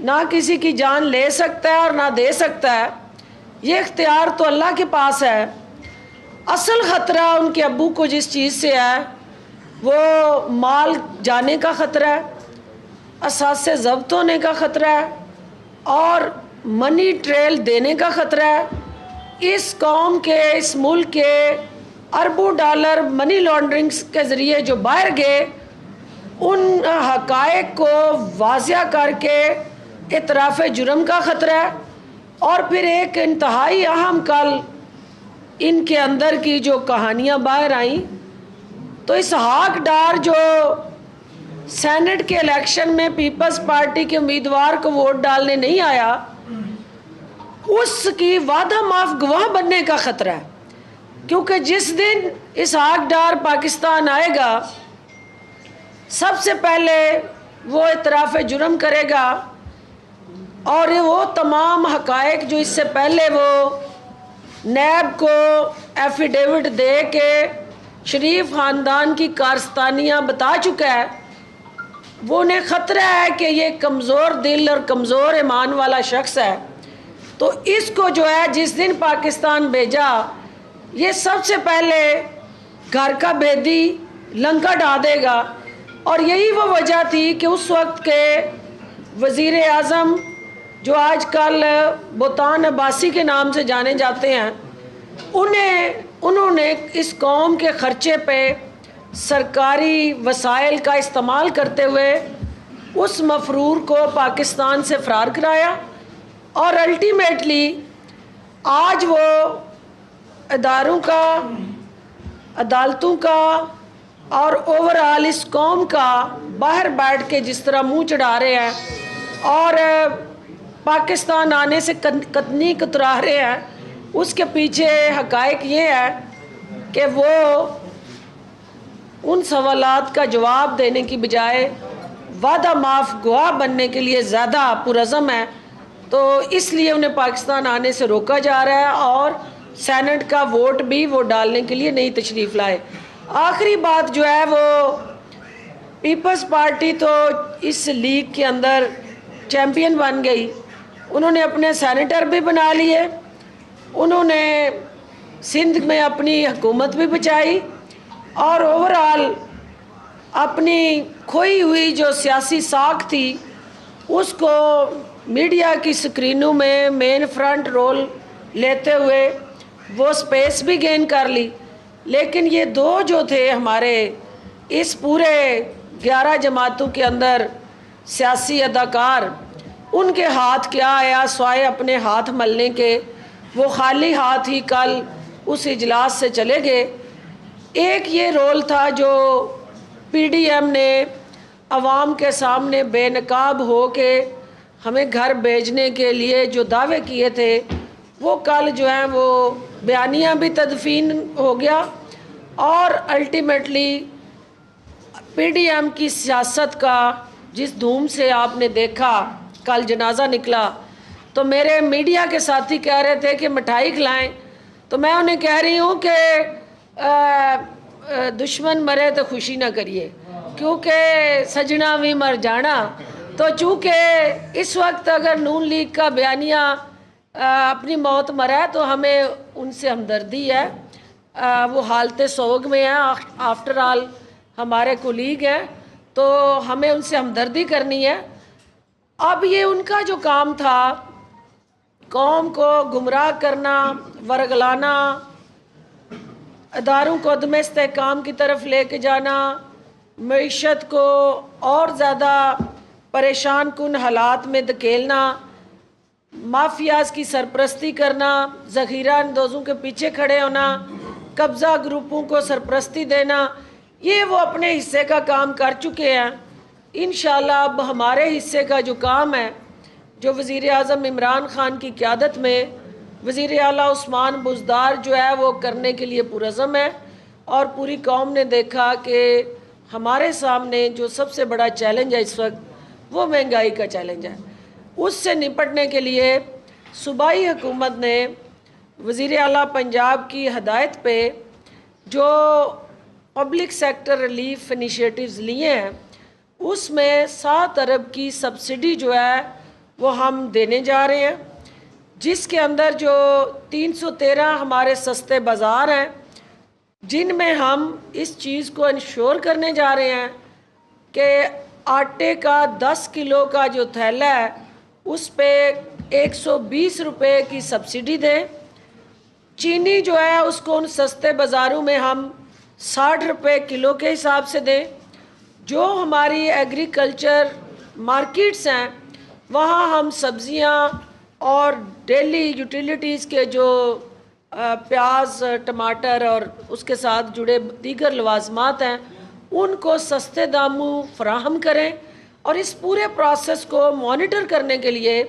نہ کسی کی جان لے سکتا ہے اور نہ دے سکتا ہے، یہ اختیار تو اللہ کے پاس ہے۔ اصل خطرہ ان کے ابو کو جس چیز سے ہے وہ مال جانے کا خطرہ ہے، اثاثے ضبط ہونے کا خطرہ ہے اور منی ٹریل دینے کا خطرہ ہے۔ اس قوم کے، اس ملک کے اربوں ڈالر منی لانڈرنگز کے ذریعے جو باہر گئے، ان حقائق کو واضح کر کے اعتراف جرم کا خطرہ ہے۔ اور پھر ایک انتہائی اہم کل ان کے اندر کی جو کہانیاں باہر آئیں، تو اسحاق ڈار جو سینٹ کے الیکشن میں پیپلز پارٹی کے امیدوار کو ووٹ ڈالنے نہیں آیا، اس کی وعدہ معاف گواہ بننے کا خطرہ ہے، کیونکہ جس دن اسحاق ڈار پاکستان آئے گا سب سے پہلے وہ اعتراف جرم کرے گا، اور وہ تمام حقائق جو اس سے پہلے وہ نیب کو ایفیڈیوٹ دے کے شریف خاندان کی کارستانیاں بتا چکا ہے، وہ انہیں خطرہ ہے کہ یہ کمزور دل اور کمزور ایمان والا شخص ہے، تو اس کو جو ہے جس دن پاکستان بھیجا، یہ سب سے پہلے گھر کا بھیدی لنکا ڈھا دے گا۔ اور یہی وہ وجہ تھی کہ اس وقت کے وزیر اعظم جو آج کل بوتان عباسی کے نام سے جانے جاتے ہیں، انہوں نے اس قوم کے خرچے پہ سرکاری وسائل کا استعمال کرتے ہوئے اس مفرور کو پاکستان سے فرار کرایا، اور الٹیمیٹلی آج وہ اداروں کا، عدالتوں کا اور اوورآل اس قوم کا باہر بیٹھ کے جس طرح منہ چڑھا رہے ہیں اور پاکستان آنے سے قطنی کترا رہے ہیں، اس کے پیچھے حقائق یہ ہے کہ وہ ان سوالات کا جواب دینے کی بجائے وعدہ معاف گواہ بننے کے لیے زیادہ پرعزم ہے، تو اس لیے انہیں پاکستان آنے سے روکا جا رہا ہے، اور سینٹ کا ووٹ بھی وہ ڈالنے کے لیے نہیں تشریف لائے۔ آخری بات جو ہے وہ پیپلز پارٹی تو اس لیگ کے اندر چیمپئن بن گئی، انہوں نے اپنے سینیٹر بھی بنا لیے، انہوں نے سندھ میں اپنی حکومت بھی بچائی، اور اوورآل اپنی کھوئی ہوئی جو سیاسی ساکھ تھی اس کو میڈیا کی سکرینوں میں مین فرنٹ رول لیتے ہوئے وہ سپیس بھی گین کر لی۔ لیکن یہ دو جو تھے ہمارے اس پورے 11 جماعتوں کے اندر سیاسی اداکار، ان کے ہاتھ کیا آیا سوائے اپنے ہاتھ ملنے کے، وہ خالی ہاتھ ہی کل اس اجلاس سے چلے گئے۔ ایک یہ رول تھا جو پی ڈی ایم نے عوام کے سامنے بے نقاب ہو کے ہمیں گھر بھیجنے کے لیے جو دعوے کیے تھے، وہ کل جو ہیں وہ بیانیہ بھی تدفین ہو گیا، اور الٹیمیٹلی پی ڈی ایم کی سیاست کا جس دھوم سے آپ نے دیکھا کل جنازہ نکلا، تو میرے میڈیا کے ساتھی کہہ رہے تھے کہ مٹھائی کھلائیں، تو میں انہیں کہہ رہی ہوں کہ دشمن مرے تو خوشی نہ کریے، کیونکہ سجنا بھی مر جانا۔ تو چونکہ اس وقت اگر نون لیگ کا بیانیہ اپنی موت مرا ہے تو ہمیں ان سے ہمدردی ہے، وہ حالت سوگ میں ہیں، آفٹر آل ہمارے کولیگ ہیں، تو ہمیں ان سے ہمدردی کرنی ہے۔ اب یہ ان کا جو کام تھا قوم کو گمراہ کرنا، ورگلانا، اداروں کو عدم استحکام کی طرف لے کے جانا، معیشت کو اور زیادہ پریشان کن حالات میں دھکیلنا، مافیاز کی سرپرستی کرنا، ذخیرہ اندوزوں کے پیچھے کھڑے ہونا، قبضہ گروپوں کو سرپرستی دینا، یہ وہ اپنے حصے کا کام کر چکے ہیں۔ انشاءاللہ اب ہمارے حصے کا جو کام ہے، جو وزیر اعظم عمران خان کی قیادت میں وزیر اعلیٰ عثمان بزدار جو ہے وہ کرنے کے لیے پرعزم ہے، اور پوری قوم نے دیکھا کہ ہمارے سامنے جو سب سے بڑا چیلنج ہے اس وقت وہ مہنگائی کا چیلنج ہے۔ اس سے نپٹنے کے لیے صوبائی حکومت نے وزیر اعلیٰ پنجاب کی ہدایت پہ جو پبلک سیکٹر ریلیف انیشیٹیوز لیے ہیں، اس میں 7 ارب کی سبسڈی جو ہے وہ ہم دینے جا رہے ہیں، جس کے اندر جو 313 ہمارے سستے بازار ہیں، جن میں ہم اس چیز کو انشور کرنے جا رہے ہیں کہ آٹے کا 10 کلو کا جو تھیلا ہے اس پہ 120 روپے کی سبسڈی دیں۔ چینی جو ہے اس کو ان سستے بازاروں میں ہم 60 روپے کلو کے حساب سے دیں۔ جو ہماری ایگریکلچر مارکیٹس ہیں وہاں ہم سبزیاں اور ڈیلی یوٹیلیٹیز کے جو پیاز، ٹماٹر اور اس کے ساتھ جڑے دیگر لوازمات ہیں ان کو سستے داموں فراہم کریں، اور اس پورے پروسیس کو مانیٹر کرنے کے لیے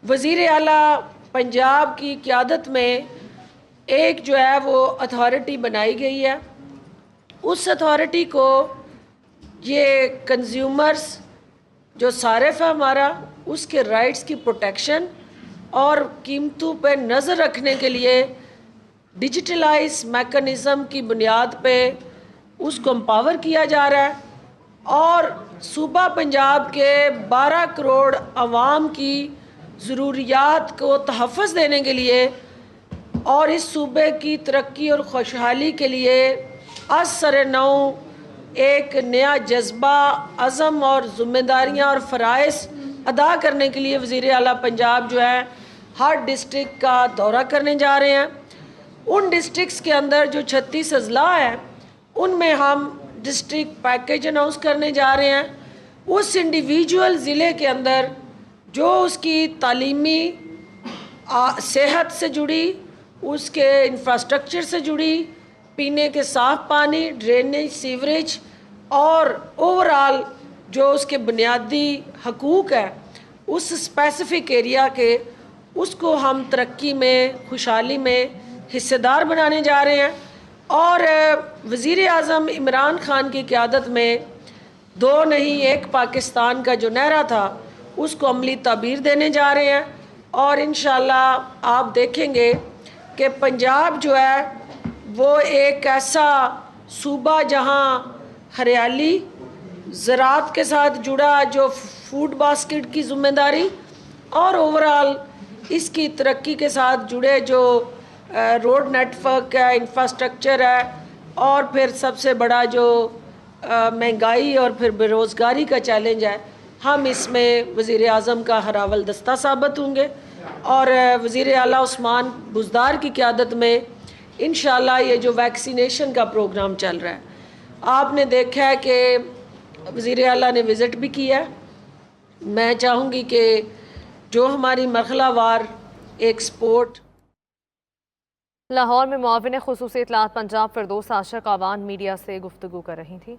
وزیر اعلیٰ پنجاب کی قیادت میں ایک جو ہے وہ اتھارٹی بنائی گئی ہے۔ اس اتھارٹی کو یہ کنزیومرز جو صارف ہے ہمارا، اس کے رائٹس کی پروٹیکشن اور قیمتوں پہ نظر رکھنے کے لیے ڈیجیٹلائز میکنزم کی بنیاد پہ اس کو امپاور کیا جا رہا ہے، اور صوبہ پنجاب کے 12 کروڑ عوام کی ضروریات کو تحفظ دینے کے لیے اور اس صوبے کی ترقی اور خوشحالی کے لیے از سر نو ایک نیا جذبہ، عزم اور ذمہ داریاں اور فرائض ادا کرنے کے لیے وزیر اعلیٰ پنجاب جو ہے ہر ڈسٹرکٹ کا دورہ کرنے جا رہے ہیں۔ ان ڈسٹرکٹس کے اندر جو 36 اضلاع ہیں ان میں ہم ڈسٹرکٹ پیکیج اناؤنس کرنے جا رہے ہیں۔ اس انڈیویجول ضلع کے اندر جو اس کی تعلیمی، صحت سے جڑی، اس کے انفراسٹرکچر سے جڑی، پینے کے صاف پانی، ڈرینیج، سیوریج اور اوورآل جو اس کے بنیادی حقوق ہے اس اسپیسیفک ایریا کے، اس کو ہم ترقی میں، خوشحالی میں حصے دار بنانے جا رہے ہیں۔ اور وزیر اعظم عمران خان کی قیادت میں 2 نہیں 1 پاکستان کا جو نعرہ تھا اس کو عملی تعبیر دینے جا رہے ہیں، اور انشاءاللہ آپ دیکھیں گے کہ پنجاب جو ہے وہ ایک ایسا صوبہ جہاں ہریالی، زراعت کے ساتھ جڑا جو فوڈ باسکٹ کی ذمہ داری اور اوورآل اس کی ترقی کے ساتھ جڑے جو روڈ نیٹ ورک ہے، انفراسٹرکچر ہے، اور پھر سب سے بڑا جو مہنگائی اور پھر بے روزگاری کا چیلنج ہے، ہم اس میں وزیر اعظم کا ہراول دستہ ثابت ہوں گے۔ اور وزیر اعلیٰ عثمان بزدار کی قیادت میں انشاءاللہ یہ جو ویکسینیشن کا پروگرام چل رہا ہے، آپ نے دیکھا ہے کہ وزیر اعلیٰ نے وزٹ بھی کیا ہے۔ میں چاہوں گی کہ جو ہماری مرحلہ وار ایک سپورٹ لاہور میں معاون خصوصی اطلاعات پنجاب فردوس عاشق آوان میڈیا سے گفتگو کر رہی تھی۔